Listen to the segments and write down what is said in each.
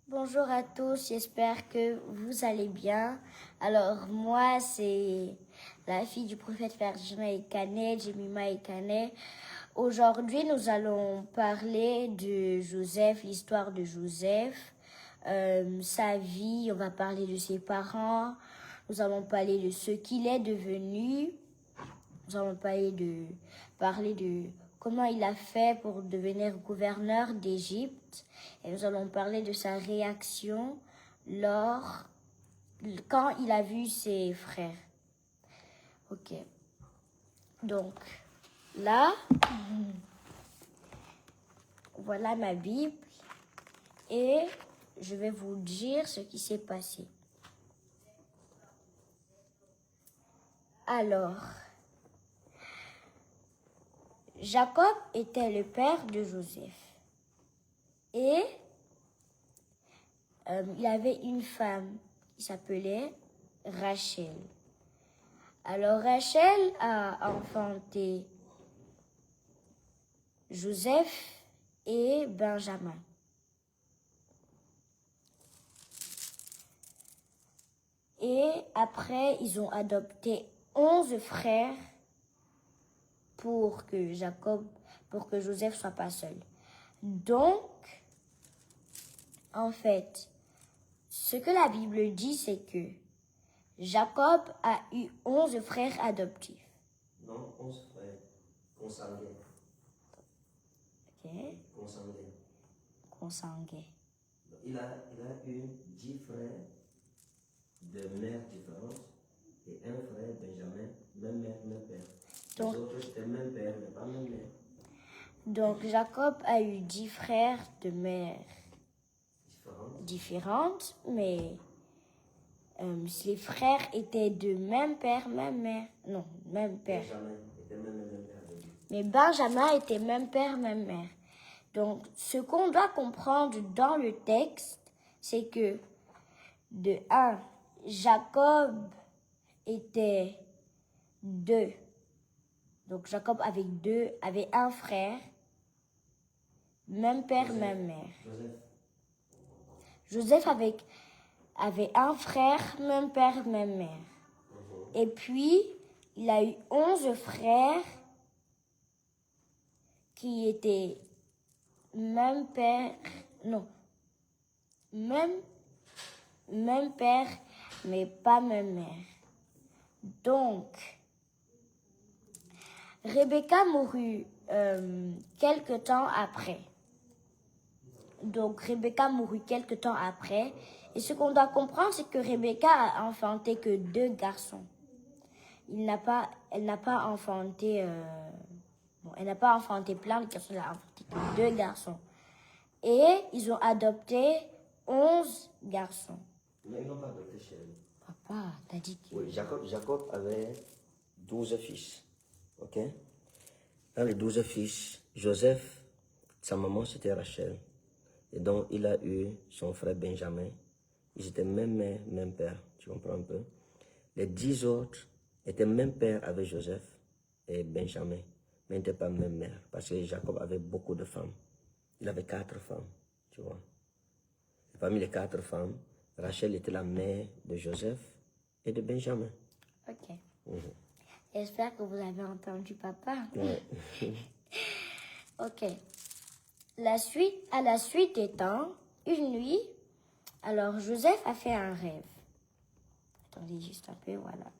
Bonjour à tous, j'espère que vous allez bien. Alors moi, c'est la fille du prophète Benjamin Ekane, Jemima Ekane. Aujourd'hui, nous allons parler de Joseph, l'histoire de Joseph, sa vie, on va parler de ses parents, nous allons parler de ce qu'il est devenu, nous allons parler de comment il a fait pour devenir gouverneur d'Égypte. Et nous allons parler de sa réaction quand il a vu ses frères. Ok. Donc, là, voilà ma Bible. Et je vais vous dire ce qui s'est passé. Alors, Jacob était le père de Joseph. Et il avait une femme qui s'appelait Rachel. Alors Rachel a enfanté Joseph et Benjamin. Et après, ils ont adopté 11 frères pour que Joseph soit pas seul. Donc, en fait, ce que la Bible dit, c'est que Jacob a eu 11 frères adoptifs. Non, 11 frères consanguins. Ok. Consanguins. Il a eu 10 frères de mères différentes et un frère, Benjamin, même mère, même père. Donc, les autres, c'était même père, mais pas même mère. Donc, Jacob a eu 10 frères de mères différentes, mais les frères étaient de même père, même mère. Non, même père. Benjamin était même père. Mais Benjamin était même père, même mère. Donc, ce qu'on doit comprendre dans le texte, c'est que, de 1, Jacob était 2. Donc, Jacob avait un frère, même père, même mère. Joseph avait un frère, même père, même mère. Et puis, il a eu 11 frères qui étaient même père, non, même père, mais pas même mère. Donc, Rebecca mourut quelque temps après. Et ce qu'on doit comprendre, c'est que Rebecca a enfanté que 2 garçons. Elle n'a pas enfanté, elle n'a pas enfanté plein de garçons, elle a enfanté que 2 garçons. Et ils ont adopté 11 garçons. Mais ils n'ont pas adopté chérie. Papa, t'as dit que... Oui, Jacob avait 12 fils. Ok? Dans les 12 fils, Joseph, sa maman c'était Rachel. Et donc il a eu son frère Benjamin. Ils étaient même mère, même père. Tu comprends un peu? Les 10 autres étaient même père avec Joseph et Benjamin. Mais ils n'étaient pas même mère. Parce que Jacob avait beaucoup de femmes. Il avait 4 femmes. Tu vois? Et parmi les 4 femmes, Rachel était la mère de Joseph et de Benjamin. Ok. J'espère que vous avez entendu papa. Ouais. Ok. À la suite des temps, une nuit, alors Joseph a fait un rêve. Attendez juste un peu, voilà.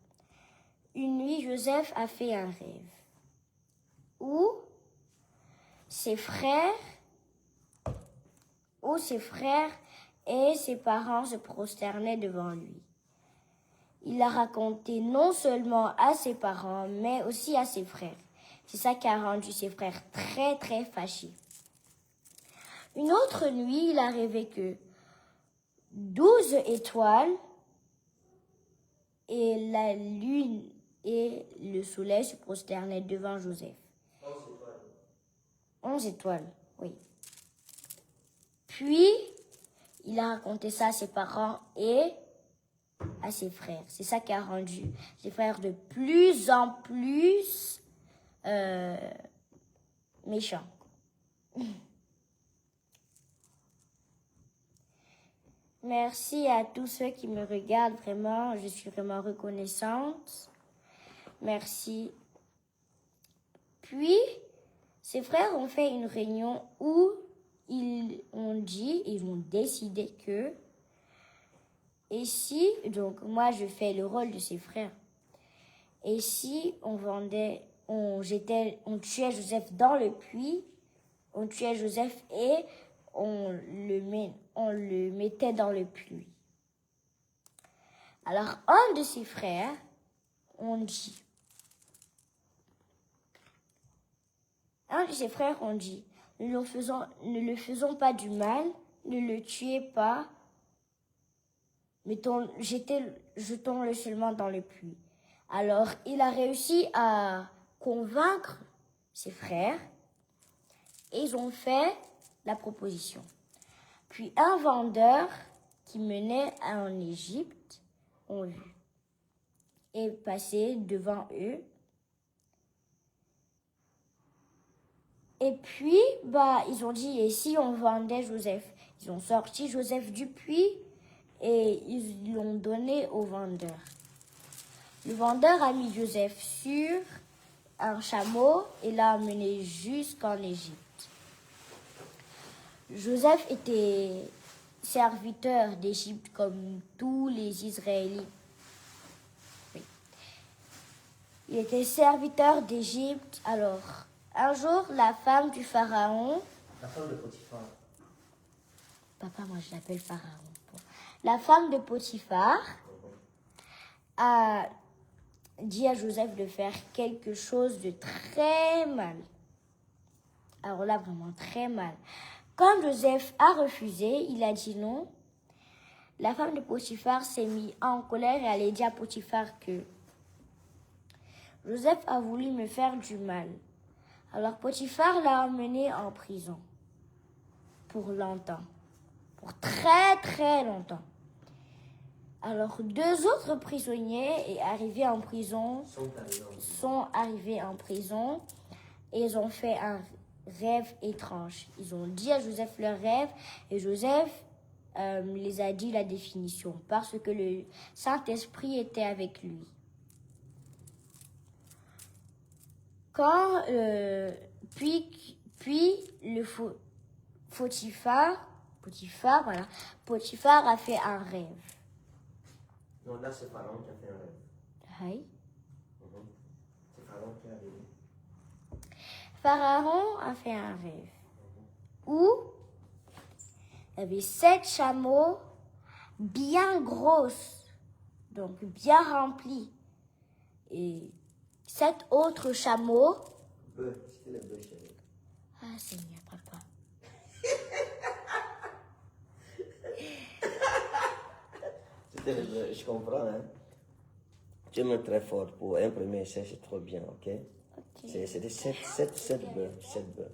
Une nuit, Joseph a fait un rêve où ses frères et ses parents se prosternaient devant lui. Il a raconté non seulement à ses parents, mais aussi à ses frères. C'est ça qui a rendu ses frères très, très fâchés. Une autre nuit, il a rêvé que 12 étoiles et la lune et le soleil se prosternaient devant Joseph. 11 étoiles, oui. Puis, il a raconté ça à ses parents et à ses frères. C'est ça qui a rendu ses frères de plus en plus méchants. Merci à tous ceux qui me regardent, vraiment, je suis vraiment reconnaissante. Merci. Puis, ses frères ont fait une réunion où ils ont décidé que, et si, donc moi je fais le rôle de ses frères, et si on tuait Joseph dans le puits, on tuait Joseph et on le mettait dans le puits. Alors, un de ses frères, on dit, ne le faisons pas du mal, ne le tuez pas, jetons-le seulement dans le puits. Alors, il a réussi à convaincre ses frères et ils ont fait la proposition. Puis un vendeur qui menait en Égypte, on vu, est passé devant eux. Et puis, ils ont dit, et si on vendait Joseph? Ils ont sorti Joseph du puits et ils l'ont donné au vendeur. Le vendeur a mis Joseph sur un chameau et l'a amené jusqu'en Égypte. Joseph était serviteur d'Égypte comme tous les Israélites. Oui. Il était serviteur d'Égypte. Alors, un jour, la femme du pharaon... La femme de Potiphar. Papa, moi je l'appelle pharaon. La femme de Potiphar a dit à Joseph de faire quelque chose de très mal. Alors là, vraiment très mal. Quand Joseph a refusé, il a dit non. La femme de Potiphar s'est mise en colère et elle a dit à Potiphar que Joseph a voulu me faire du mal. Alors Potiphar l'a emmené en prison pour longtemps, pour très très longtemps. Alors 2 autres prisonniers sont arrivés en prison et ils ont fait un rêve étrange. Ils ont dit à Joseph leur rêve et Joseph les a dit la définition parce que le Saint-Esprit était avec lui. Quand puis le Potiphar a fait un rêve. Non, là c'est Pharaon qui a fait un rêve. Oui. C'est Pharaon qui est arrivé. Pharaon a fait un rêve où il y avait 7 chameaux bien grosses, donc bien remplis, et 7 autres chameaux. C'était les bœufs chéris. Ah Seigneur, papa. C'était les bœufs, je comprends, hein. Tu me très fort pour imprimer ça, c'est trop bien, ok? C'était 7 bœufs. 7 bœufs.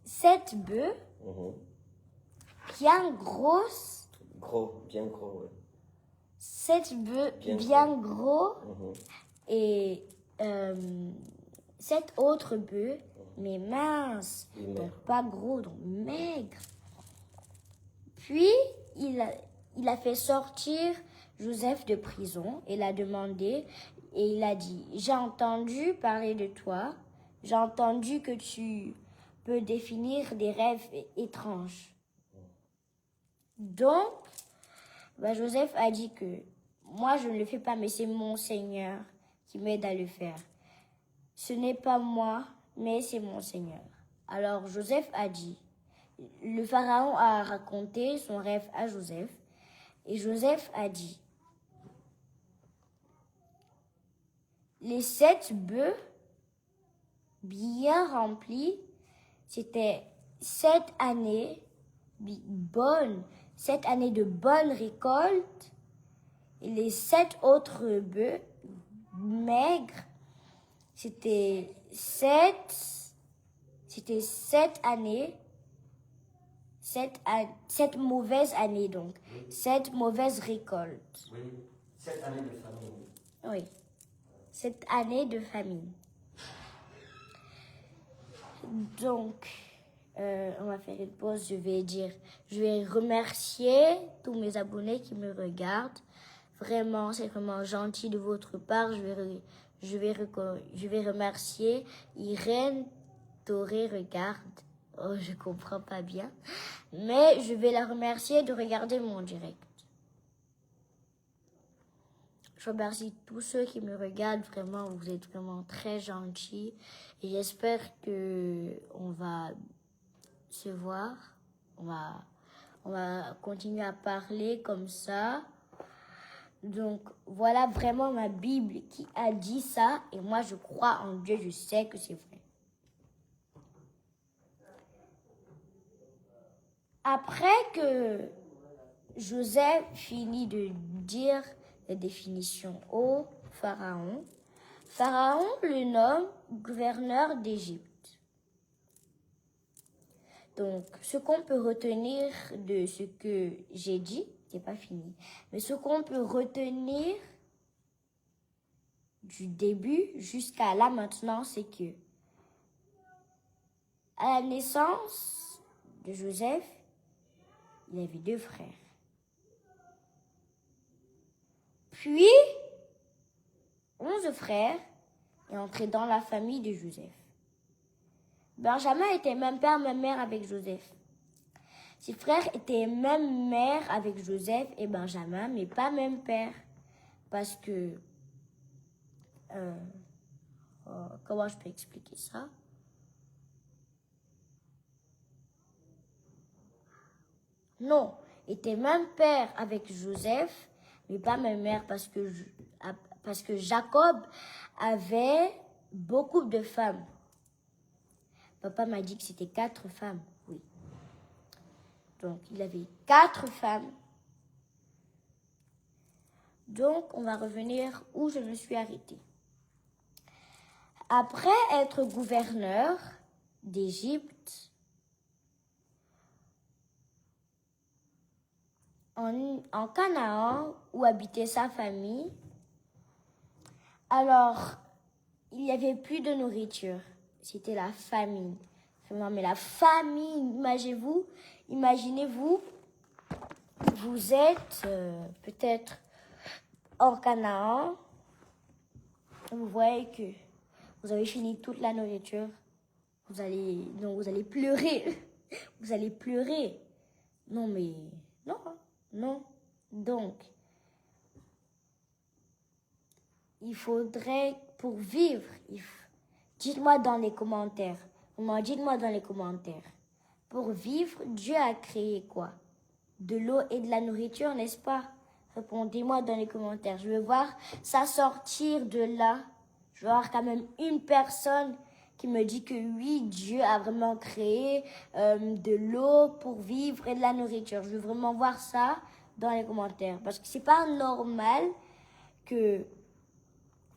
7 bœufs bien grosses. Bien gros, oui. 7 bœufs bien gros. Et 7 autres bœufs, mais minces, donc pas gros, donc maigres. Puis, il a fait sortir Joseph de prison et l'a demandé, et il a dit, j'ai entendu parler de toi, j'ai entendu que tu peux définir des rêves étranges. Donc, Joseph a dit que moi je ne le fais pas, mais c'est mon Seigneur qui m'aide à le faire. Ce n'est pas moi, mais c'est mon Seigneur. Alors Joseph a dit, le Pharaon a raconté son rêve à Joseph, et Joseph a dit, les 7 bœufs bien remplis, c'était 7 années bonnes, 7 années de bonnes récoltes, et les 7 autres bœufs maigres, c'était 7 années, 7 mauvaises années, donc 7 mauvaises récoltes. Oui, 7 années de famine. Oui, 7 années de famine. Donc, on va faire une pause, je vais remercier tous mes abonnés qui me regardent. Vraiment, c'est vraiment gentil de votre part. Je vais remercier Irène Toré, regarde. Oh, je comprends pas bien. Mais je vais la remercier de regarder mon direct. Je remercie tous ceux qui me regardent. Vraiment, vous êtes vraiment très gentils. Et j'espère que on va se voir. On va continuer à parler comme ça. Donc, voilà vraiment ma Bible qui a dit ça. Et moi, je crois en Dieu. Je sais que c'est vrai. Après que Joseph finit de dire les définitions au Pharaon, Pharaon le nomme gouverneur d'Égypte. Donc, ce qu'on peut retenir de ce que j'ai dit, c'est pas fini, mais ce qu'on peut retenir du début jusqu'à là maintenant, c'est que à la naissance de Joseph, il avait 2 frères. Puis, 11 frères est entré dans la famille de Joseph. Benjamin était même père, même mère avec Joseph. Ses frères étaient même mère avec Joseph et Benjamin, mais pas même père. Parce que... comment je peux expliquer ça? Non, était même père avec Joseph, mais pas même mère parce que Jacob avait beaucoup de femmes. Papa m'a dit que c'était 4 femmes, oui. Donc, il avait 4 femmes. Donc, on va revenir où je me suis arrêtée. Après être gouverneur d'Égypte, en Canaan, où habitait sa famille, alors, il n'y avait plus de nourriture. C'était la famine. Vraiment, mais la famine, imaginez-vous, vous êtes peut-être en Canaan, vous voyez que vous avez fini toute la nourriture, vous allez pleurer, vous allez pleurer. Non, mais non. Donc, il faudrait, pour vivre, dites-moi dans les commentaires. Dites-moi dans les commentaires. Pour vivre, Dieu a créé quoi? De l'eau et de la nourriture, n'est-ce pas? Répondez-moi dans les commentaires. Je veux voir ça sortir de là. Je veux voir quand même une personne qui me dit que oui, Dieu a vraiment créé de l'eau pour vivre et de la nourriture. Je veux vraiment voir ça dans les commentaires. Parce que c'est pas normal que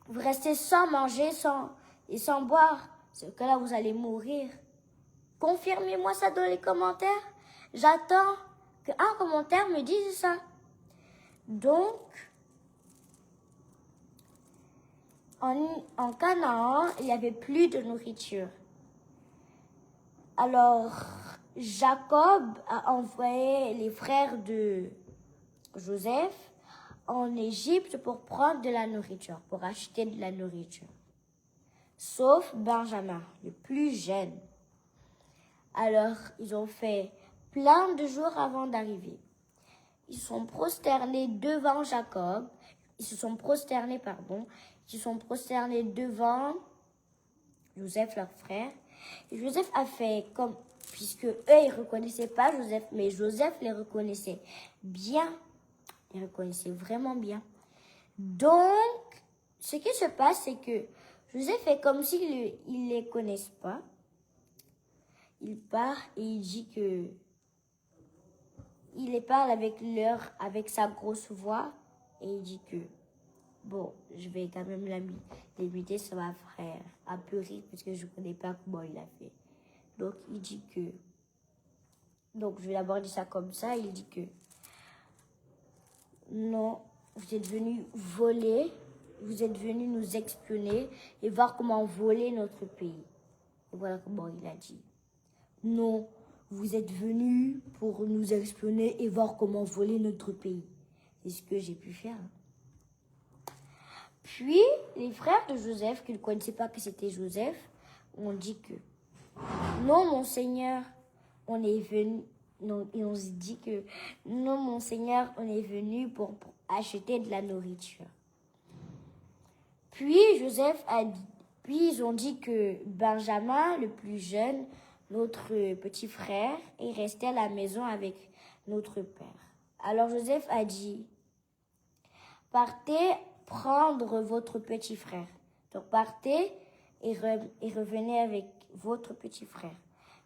vous restez sans manger et sans boire. C'est que là, vous allez mourir. Confirmez-moi ça dans les commentaires. J'attends qu'un commentaire me dise ça. Donc, en Canaan, il n'y avait plus de nourriture. Alors, Jacob a envoyé les frères de Joseph en Égypte pour prendre de la nourriture, pour acheter de la nourriture. Sauf Benjamin, le plus jeune. Alors, ils ont fait plein de jours avant d'arriver. Ils se sont prosternés devant Jacob. Ils se sont prosternés devant Joseph, leur frère. Et Joseph a fait comme, puisque eux, ils reconnaissaient pas Joseph, mais Joseph les reconnaissait bien. Il reconnaissait vraiment bien. Donc, ce qui se passe, c'est que Joseph fait comme s'il ne les connaisse pas. Il part et il dit que il les parle avec sa grosse voix et il dit que bon, je vais quand même l'imiter sur ma frère à peu rire parce que je ne connais pas comment il a fait. Donc il dit que je vais d'abord dire ça comme ça, il dit que non, vous êtes venus voler, vous êtes venus nous espionner et voir comment voler notre pays. Et voilà comment il a dit. Non, vous êtes venus pour nous espionner et voir comment voler notre pays. C'est ce que j'ai pu faire. Puis, les frères de Joseph, qui ne connaissaient pas que c'était Joseph, ont dit que non, mon Seigneur, on est venu. Non, et on se dit que non, mon Seigneur, on est venu pour acheter de la nourriture. Puis ils ont dit que Benjamin, le plus jeune, notre petit frère, est resté à la maison avec notre père. Alors Joseph a dit, partez prendre votre petit frère. Donc partez et revenez avec votre petit frère.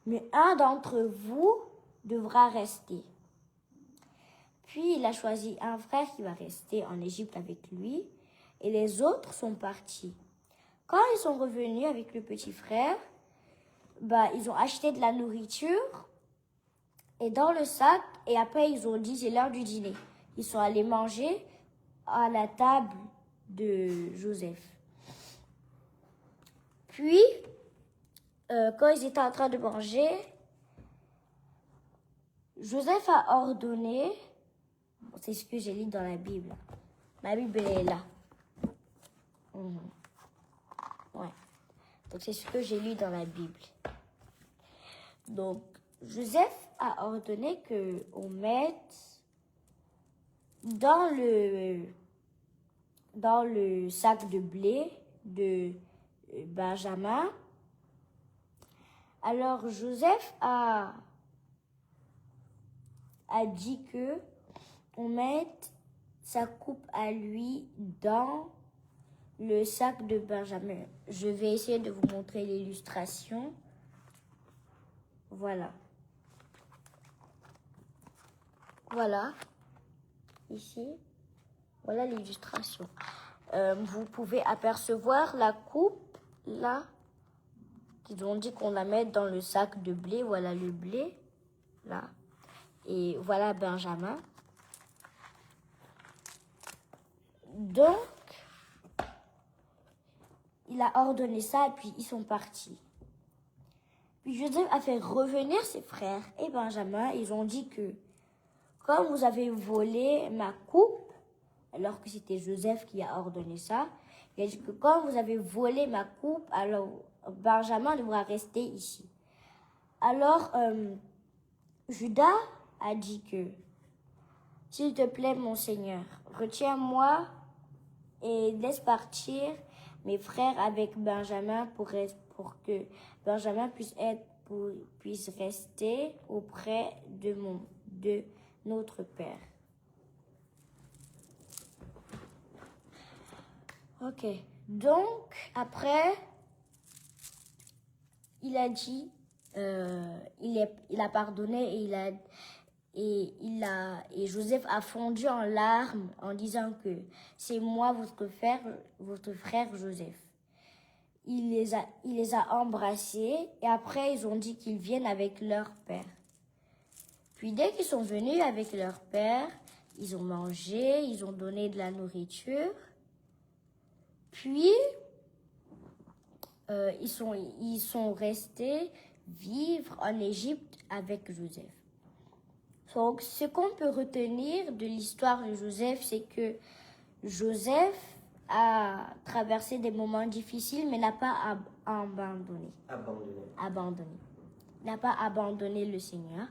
Mais un d'entre vous devra rester. Puis il a choisi un frère qui va rester en Égypte avec lui et les autres sont partis. Quand ils sont revenus avec le petit frère, ils ont acheté de la nourriture et dans le sac et après ils ont dit c'est l'heure du dîner. Ils sont allés manger à la table de Joseph. Puis, quand ils étaient en train de manger, Joseph a ordonné, c'est ce que j'ai lu dans la Bible. Ma Bible est là. Ouais. Donc c'est ce que j'ai lu dans la Bible. Donc Joseph a ordonné qu'on mette dans le sac de blé de Benjamin. Alors Joseph a dit que on mette sa coupe à lui dans le sac de Benjamin. Je vais essayer de vous montrer l'illustration. Voilà. Voilà. Ici. Voilà l'illustration. Vous pouvez apercevoir la coupe là. Ils ont dit qu'on la mette dans le sac de blé. Voilà le blé. Là. Et voilà Benjamin. Donc, il a ordonné ça et puis ils sont partis. Puis Joseph a fait revenir ses frères et Benjamin. Ils ont dit que comme vous avez volé ma coupe, alors que c'était Joseph qui a ordonné ça, il a dit que comme vous avez volé ma coupe, alors Benjamin devra rester ici. Alors, Judas a dit que, s'il te plaît, mon Seigneur, retiens-moi et laisse partir mes frères avec Benjamin pour que Benjamin puisse rester auprès de notre Père. Ok, donc après, il a dit, il a pardonné et Joseph a fondu en larmes en disant que c'est moi votre frère Joseph. Il les a embrassés et après ils ont dit qu'ils viennent avec leur père. Puis dès qu'ils sont venus avec leur père, ils ont mangé, ils ont donné de la nourriture. Puis ils sont restés vivre en Égypte avec Joseph. Donc, ce qu'on peut retenir de l'histoire de Joseph, c'est que Joseph a traversé des moments difficiles, mais n'a pas abandonné. Il n'a pas abandonné le Seigneur.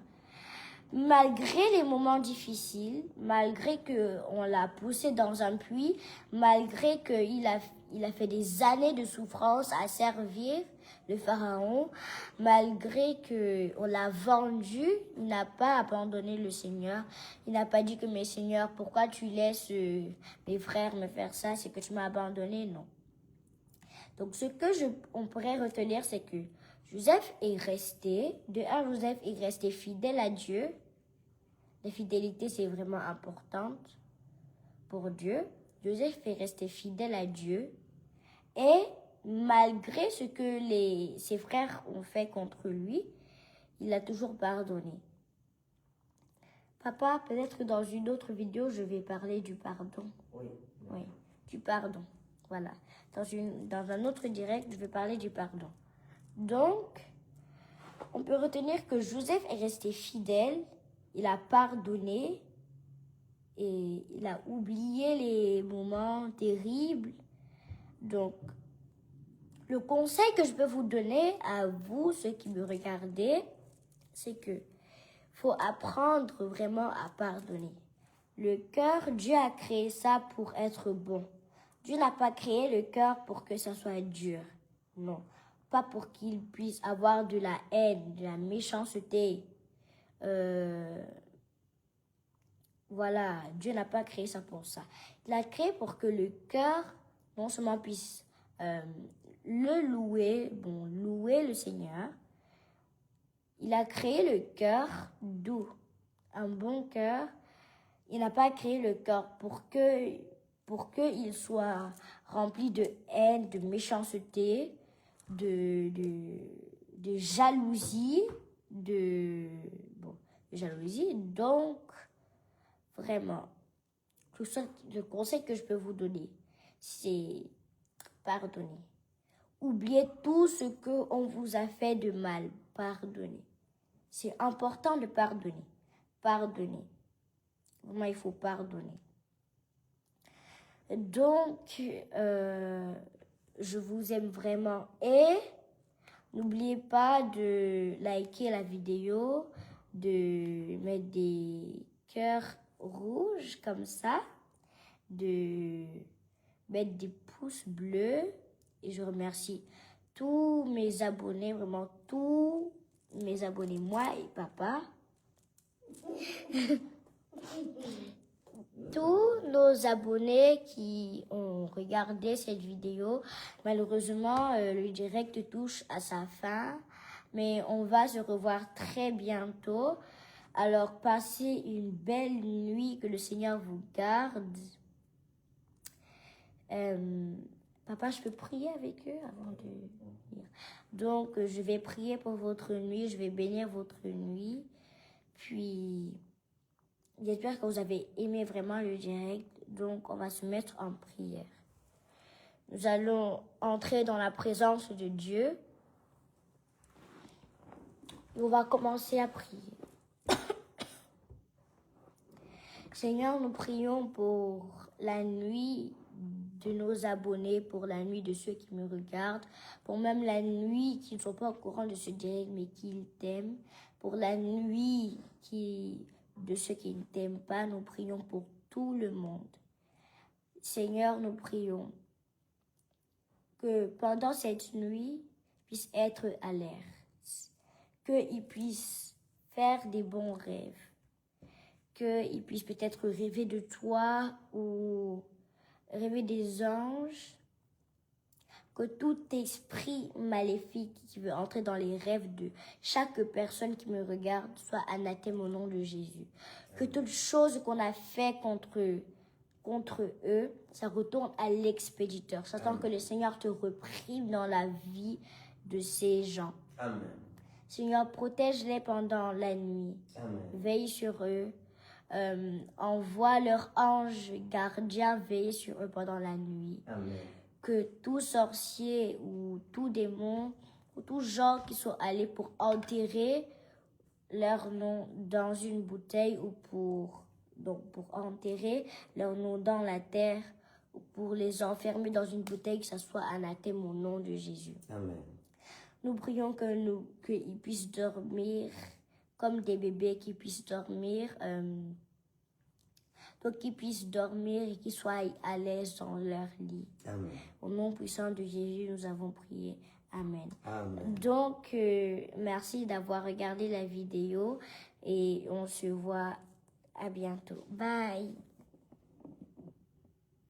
Malgré les moments difficiles, malgré qu'on l'a poussé dans un puits, malgré qu'il a fait des années de souffrance à servir le pharaon, malgré qu'on l'a vendu, il n'a pas abandonné le Seigneur. Il n'a pas dit que mes seigneurs, pourquoi tu laisses mes frères me faire ça, c'est que tu m'as abandonné, non. Donc ce que on pourrait retenir, c'est que Joseph est resté fidèle à Dieu. La fidélité, c'est vraiment importante pour Dieu. Joseph est resté fidèle à Dieu et malgré ce que ses frères ont fait contre lui, il a toujours pardonné. Papa, peut-être que dans une autre vidéo, je vais parler du pardon. Oui, du pardon. Voilà. Dans un autre direct, je vais parler du pardon. Donc, on peut retenir que Joseph est resté fidèle, il a pardonné et il a oublié les moments terribles. Donc, le conseil que je peux vous donner à vous, ceux qui me regardez, c'est que faut apprendre vraiment à pardonner. Le cœur, Dieu a créé ça pour être bon. Dieu n'a pas créé le cœur pour que ça soit dur. Non, pas pour qu'il puisse avoir de la haine, de la méchanceté. Voilà, Dieu n'a pas créé ça pour ça. Il a créé pour que le cœur, non seulement puisse louer le Seigneur. Il a créé le cœur doux, un bon cœur. Il n'a pas créé le cœur pour qu'il soit rempli de haine, de méchanceté, de jalousie, de jalousie. Donc, vraiment, tout ça, le conseil que je peux vous donner, c'est pardonner. Oubliez tout ce qu'on vous a fait de mal. Pardonnez. C'est important de pardonner. Pardonnez. Vraiment, il faut pardonner. Donc, je vous aime vraiment. Et n'oubliez pas de liker la vidéo, de mettre des cœurs rouges comme ça, de mettre des pouces bleus. Et je remercie tous mes abonnés, vraiment tous mes abonnés, moi et papa. Tous nos abonnés qui ont regardé cette vidéo, malheureusement, le direct touche à sa fin, mais on va se revoir très bientôt. Alors, passez une belle nuit, que le Seigneur vous garde. Papa, je peux prier avec eux avant de venir. Donc, je vais prier pour votre nuit, je vais bénir votre nuit. Puis, j'espère que vous avez aimé vraiment le direct. Donc, on va se mettre en prière. Nous allons entrer dans la présence de Dieu. Et on va commencer à prier. Seigneur, nous prions pour la nuit de nos abonnés, pour la nuit de ceux qui me regardent, pour même la nuit qui ne sont pas au courant de ce direct mais qui t'aiment, pour la nuit de ceux qui ne t'aiment pas, nous prions pour tout le monde. Seigneur, nous prions que pendant cette nuit, ils puissent être alertes, qu'ils puissent faire des bons rêves, qu'ils puissent peut-être rêver de toi ou rêver des anges, que tout esprit maléfique qui veut entrer dans les rêves de chaque personne qui me regarde soit anathème au nom de Jésus. Que toute chose qu'on a fait contre eux, ça retourne à l'expéditeur. J'attends que le Seigneur te reprime dans la vie de ces gens. Amen. Seigneur, protège-les pendant la nuit. Amen. Veille sur eux. Envoie leur ange gardien veiller sur eux pendant la nuit. Amen. Que tout sorcier ou tout démon ou tout gens qui sont allés pour enterrer leur nom dans une bouteille ou pour enterrer leur nom dans la terre ou pour les enfermer dans une bouteille, que ça soit anathème au nom de Jésus. Amen. Nous prions qu'ils puissent dormir comme des bébés, qu'ils puissent dormir, donc qu'ils puissent dormir et qu'ils soient à l'aise dans leur lit. Amen. Au nom puissant de Jésus, nous avons prié. Amen. Amen. Donc, merci d'avoir regardé la vidéo et on se voit à bientôt. Bye.